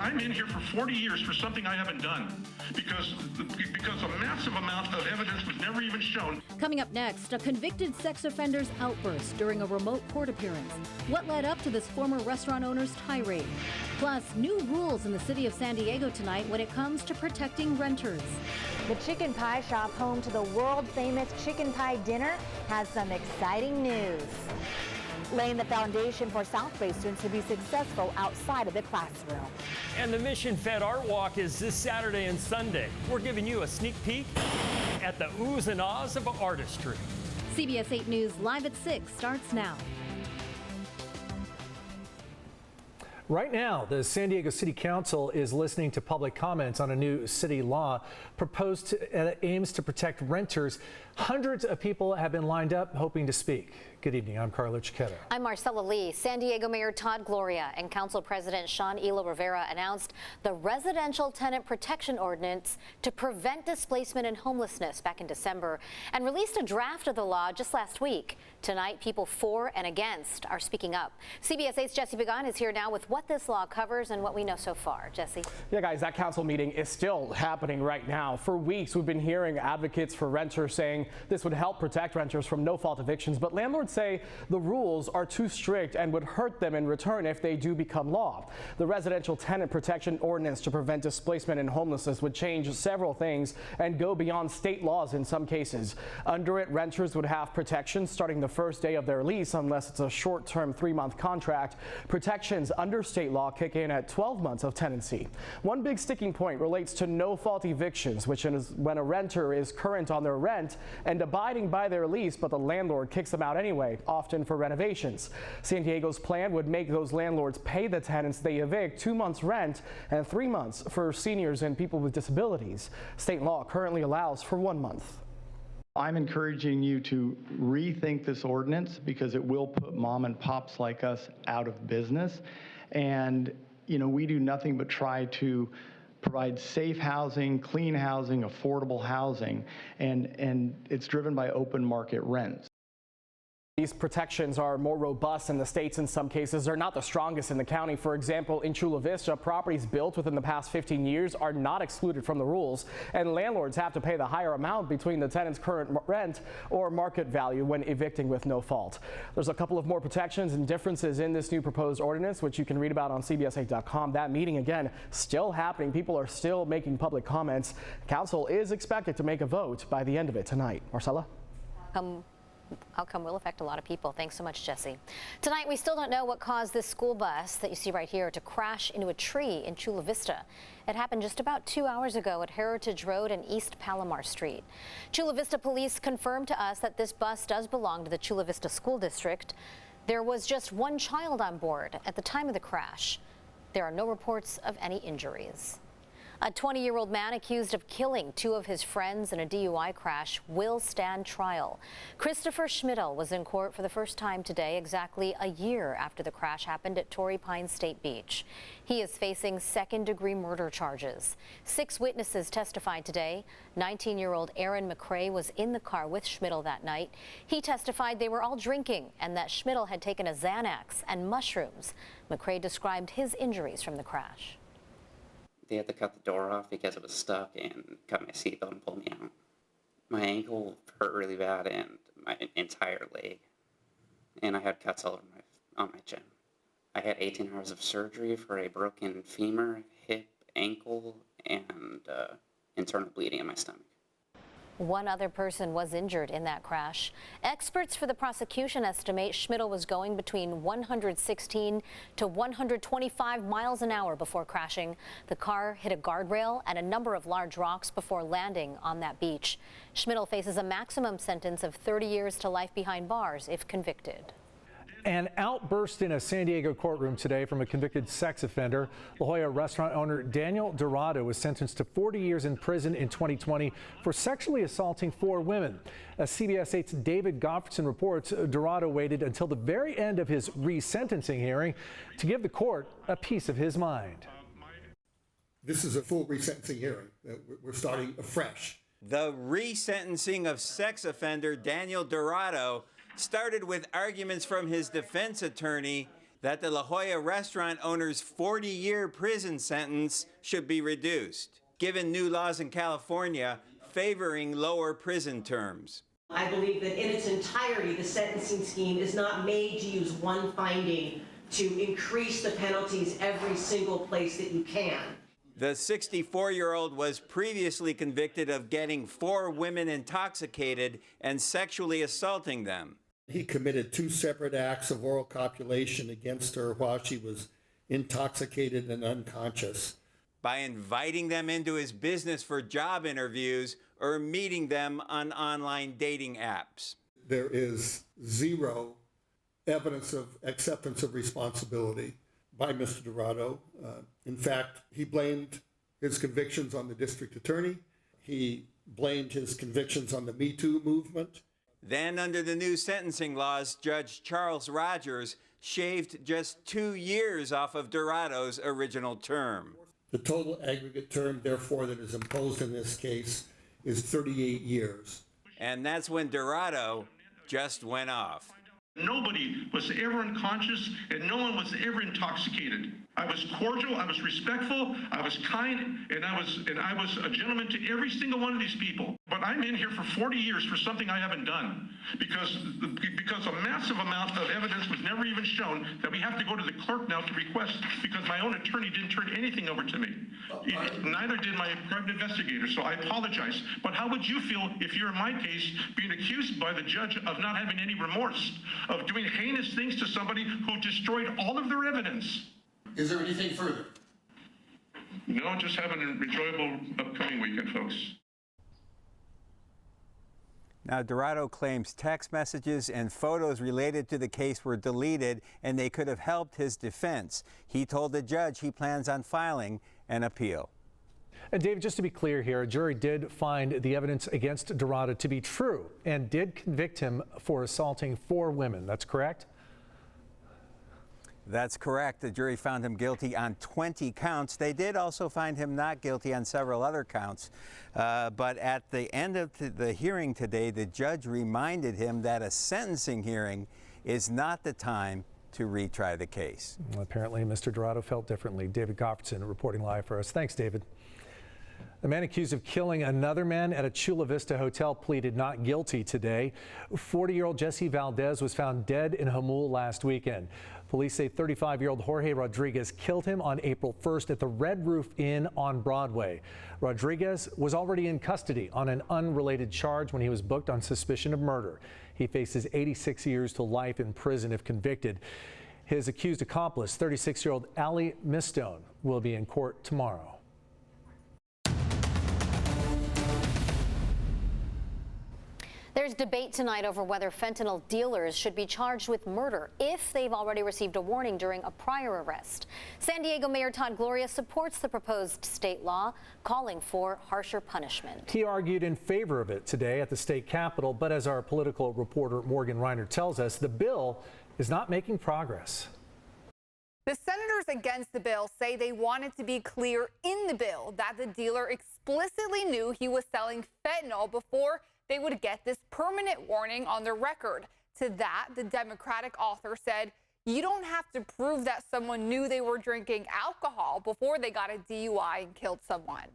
I'm in here for 40 years for something I haven't done because a massive amount of evidence was never even shown. Coming up next, a convicted sex offender's outburst during a remote court appearance. What led up to this former restaurant owner's tirade? Plus, new rules in the city of San Diego tonight when it comes to protecting renters. The chicken pie shop home to the world-famous chicken pie dinner has some exciting news. Laying the foundation for South Bay students to be successful outside of the classroom. And the mission-fed art walk is this Saturday and Sunday. We're giving you a sneak peek at the oohs and ahs of artistry. CBS 8 News Live at 6 starts now. Right now, the San Diego City Council is listening to public comments on a new city law proposed that aims to protect renters. Hundreds of people have been lined up hoping to speak. Good evening. I'm Carlo Chiquetta. I'm Marcella Lee. San Diego Mayor Todd Gloria and Council President Sean Elo Rivera announced the Residential Tenant Protection Ordinance to prevent displacement and homelessness back in December and released a draft of the law just last week. Tonight, people for and against are speaking up. CBS 8's Jesse Began is here now with what this law covers and what we know so far. Jesse. Yeah, guys, that council meeting is still happening right now. For weeks, we've been hearing advocates for renters saying this would help protect renters from no-fault evictions, but landlords say the rules are too strict and would hurt them in return if they do become law. The Residential Tenant Protection Ordinance to prevent displacement and homelessness would change several things and go beyond state laws in some cases. Under it, renters would have protections starting the first day of their lease unless it's a short-term 3-month contract. Protections under state law kick in at 12 months of tenancy. One big sticking point relates to no-fault evictions, which is when a renter is current on their rent and abiding by their lease, but the landlord kicks them out anyway, often for renovations. San Diego's plan would make those landlords pay the tenants they evict 2 months rent and 3 months for seniors and people with disabilities. State law currently allows for 1 month. I'm encouraging you to rethink this ordinance because it will put mom and pops like us out of business. And, you know, we do nothing but try to provide safe housing, clean housing, affordable housing, and it's driven by open market rents. These protections are more robust in the states in some cases. They're not the strongest in the county. For example, in Chula Vista, properties built within the past 15 years are not excluded from the rules, and landlords have to pay the higher amount between the tenant's current rent or market value when evicting with no fault. There's a couple of more protections and differences in this new proposed ordinance, which you can read about on CBS8.com. That meeting, again, still happening. People are still making public comments. Council is expected to make a vote by the end of it tonight. Marcella? Outcome will affect a lot of people. Thanks so much, Jesse. Tonight, we still don't know what caused this school bus that you see right here to crash into a tree in Chula Vista. It happened just about 2 hours ago at Heritage Road and East Palomar Street. Chula Vista police confirmed to us that this bus does belong to the Chula Vista School District. There was just one child on board at the time of the crash. There are no reports of any injuries. A 20-year-old man accused of killing 2 of his friends in a DUI crash will stand trial. Christopher Schmidl was in court for the first time today, exactly a year after the crash happened at Torrey Pines State Beach. He is facing second-degree murder charges. 6 witnesses testified today. 19-year-old Aaron McCrae was in the car with Schmidl that night. He testified they were all drinking and that Schmidl had taken a Xanax and mushrooms. McCrae described his injuries from the crash. They had to cut the door off because it was stuck and cut my seatbelt and pulled me out. My ankle hurt really bad and my entire leg. And I had cuts all over on my chin. I had 18 hours of surgery for a broken femur, hip, ankle, and internal bleeding in my stomach. One other person was injured in that crash. Experts for the prosecution estimate Schmidl was going between 116 to 125 miles an hour before crashing. The car hit a guardrail and a number of large rocks before landing on that beach. Schmidl faces a maximum sentence of 30 years to life behind bars if convicted. An outburst in a San Diego courtroom today from a convicted sex offender. La Jolla restaurant owner Daniel Dorado was sentenced to 40 years in prison in 2020 for sexually assaulting 4 women. As CBS 8's David Goffredson reports, Dorado waited until the very end of his resentencing hearing to give the court a piece of his mind. This is a full resentencing hearing. We're starting afresh. The resentencing of sex offender Daniel Dorado started with arguments from his defense attorney that the La Jolla restaurant owner's 40-year prison sentence should be reduced, given new laws in California favoring lower prison terms. I believe that in its entirety, the sentencing scheme is not made to use one finding to increase the penalties every single place that you can. The 64-year-old was previously convicted of getting 4 women intoxicated and sexually assaulting them. He committed 2 separate acts of oral copulation against her while she was intoxicated and unconscious. By inviting them into his business for job interviews or meeting them on online dating apps. There is zero evidence of acceptance of responsibility by Mr. Dorado. In fact, he blamed his convictions on the district attorney. He blamed his convictions on the Me Too movement. Then, under the new sentencing laws, Judge Charles Rogers shaved just 2 years off of Dorado's original term. The total aggregate term, therefore, that is imposed in this case is 38 years. And that's when Dorado just went off. Nobody was ever unconscious and no one was ever intoxicated. I was cordial, I was respectful, I was kind, and I was a gentleman to every single one of these people. But I'm in here for 40 years for something I haven't done because a massive amount of evidence was never even shown that we have to go to the clerk now to request because my own attorney didn't turn anything over to me. Neither did my private investigator, so I apologize. But how would you feel if you're in my case being accused by the judge of not having any remorse, of doing heinous things to somebody who destroyed all of their evidence? Is there anything further? No, just have an enjoyable upcoming weekend, folks. Now, Dorado claims text messages and photos related to the case were deleted and they could have helped his defense. He told the judge he plans on filing an appeal. And David, just to be clear here, a jury did find the evidence against Dorado to be true and did convict him for assaulting 4 women. That's correct? That's correct. The jury found him guilty on 20 counts. They did also find him not guilty on several other counts. But at the end of the hearing today, the judge reminded him that a sentencing hearing is not the time to retry the case. Well, apparently, Mr. Dorado felt differently. David Gofferson reporting live for us. Thanks, David. A man accused of killing another man at a Chula Vista hotel pleaded not guilty today. 40-year-old Jesse Valdez was found dead in Jamul last weekend. Police say 35-year-old Jorge Rodriguez killed him on April 1st at the Red Roof Inn on Broadway. Rodriguez was already in custody on an unrelated charge when he was booked on suspicion of murder. He faces 86 years to life in prison if convicted. His accused accomplice, 36-year-old Ali Mistone, will be in court tomorrow. There's debate tonight over whether fentanyl dealers should be charged with murder if they've already received a warning during a prior arrest. San Diego Mayor Todd Gloria supports the proposed state law, calling for harsher punishment. He argued in favor of it today at the state capitol, but as our political reporter Morgan Reiner tells us, the bill is not making progress. The senators against the bill say they want it to be clear in the bill that the dealer explicitly knew he was selling fentanyl before they would get this permanent warning on their record. To that, the Democratic author said, you don't have to prove that someone knew they were drinking alcohol before they got a DUI and killed someone.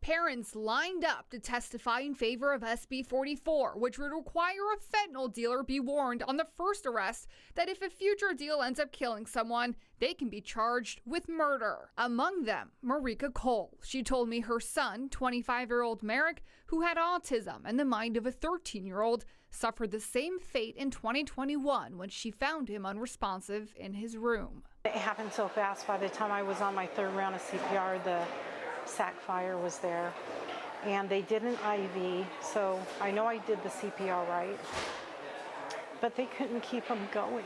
Parents lined up to testify in favor of SB 44, which would require a fentanyl dealer be warned on the first arrest that if a future deal ends up killing someone, they can be charged with murder. Among them, Marika Cole. She told me her son, 25-year-old Merrick, who had autism and the mind of a 13-year-old, suffered the same fate in 2021 when she found him unresponsive in his room. It happened so fast. By the time I was on my 3rd round of CPR, the sac fire was there, and they did an IV, so I know I did the CPR right, but they couldn't keep him going.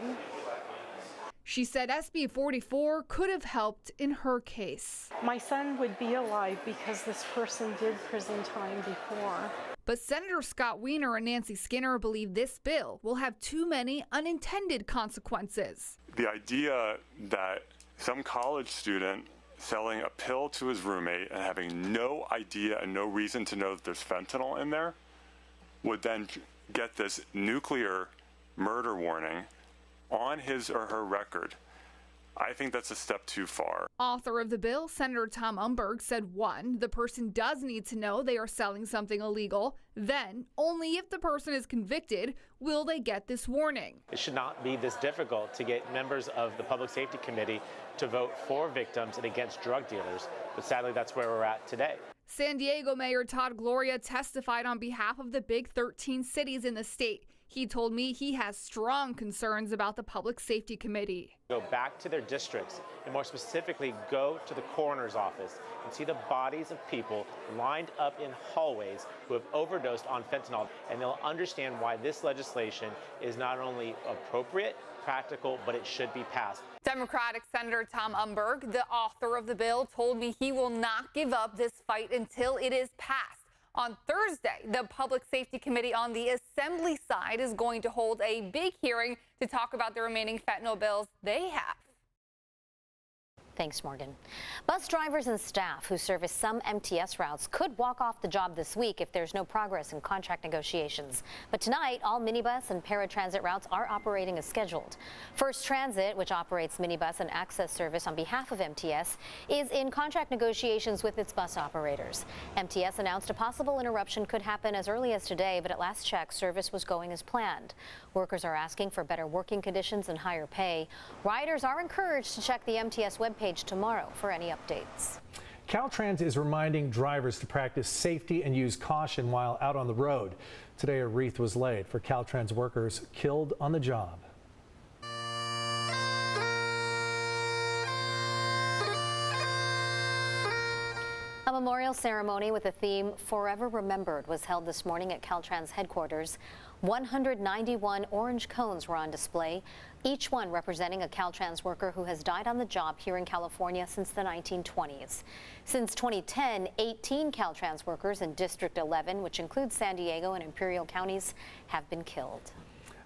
She said SB 44 could have helped in her case. My son would be alive because this person did prison time before. But Senator Scott Wiener and Nancy Skinner believe this bill will have too many unintended consequences. The idea that some college student selling a pill to his roommate and having no idea and no reason to know that there's fentanyl in there would then get this nuclear murder warning on his or her record I think that's a step too far. Author of the bill, Senator Tom Umberg, said 1, the person does need to know they are selling something illegal. Then, only if the person is convicted will they get this warning. It should not be this difficult to get members of the Public Safety Committee to vote for victims and against drug dealers, but sadly that's where we're at today. San Diego Mayor Todd Gloria testified on behalf of the big 13 cities in the state. He told me he has strong concerns about the Public Safety Committee. Go back to their districts and more specifically go to the coroner's office and see the bodies of people lined up in hallways who have overdosed on fentanyl, and they'll understand why this legislation is not only appropriate, practical, but it should be passed. Democratic Senator Tom Umberg, the author of the bill, told me he will not give up this fight until it is passed. On Thursday, the Public Safety Committee on the Assembly side is going to hold a big hearing to talk about the remaining fentanyl bills they have. Thanks, Morgan. Bus drivers and staff who service some MTS routes could walk off the job this week if there's no progress in contract negotiations. But tonight, all minibus and paratransit routes are operating as scheduled. First Transit, which operates minibus and access service on behalf of MTS, is in contract negotiations with its bus operators. MTS announced a possible interruption could happen as early as today, but at last check, service was going as planned. Workers are asking for better working conditions and higher pay. Riders are encouraged to check the MTS webpage tomorrow for any updates. Caltrans is reminding drivers to practice safety and use caution while out on the road. Today, a wreath was laid for Caltrans workers killed on the job. A memorial ceremony with the theme Forever Remembered was held this morning at Caltrans headquarters. 191 orange cones were on display, each one representing a Caltrans worker who has died on the job here in California since the 1920s. Since 2010, 18 Caltrans workers in District 11, which includes San Diego and Imperial counties, have been killed.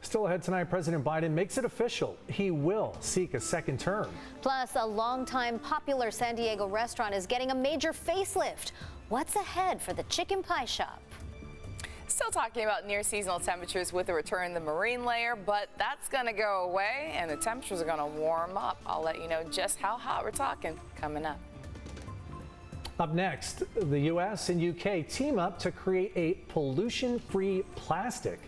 Still ahead tonight, President Biden makes it official. He will seek a second term. Plus, a longtime popular San Diego restaurant is getting a major facelift. What's ahead for the chicken pie shop? Still talking about near seasonal temperatures with a return in the marine layer, but that's going to go away and the temperatures are going to warm up. I'll let you know just how hot we're talking coming up. Up next, the U.S. and U.K. team up to create a pollution-free plastic.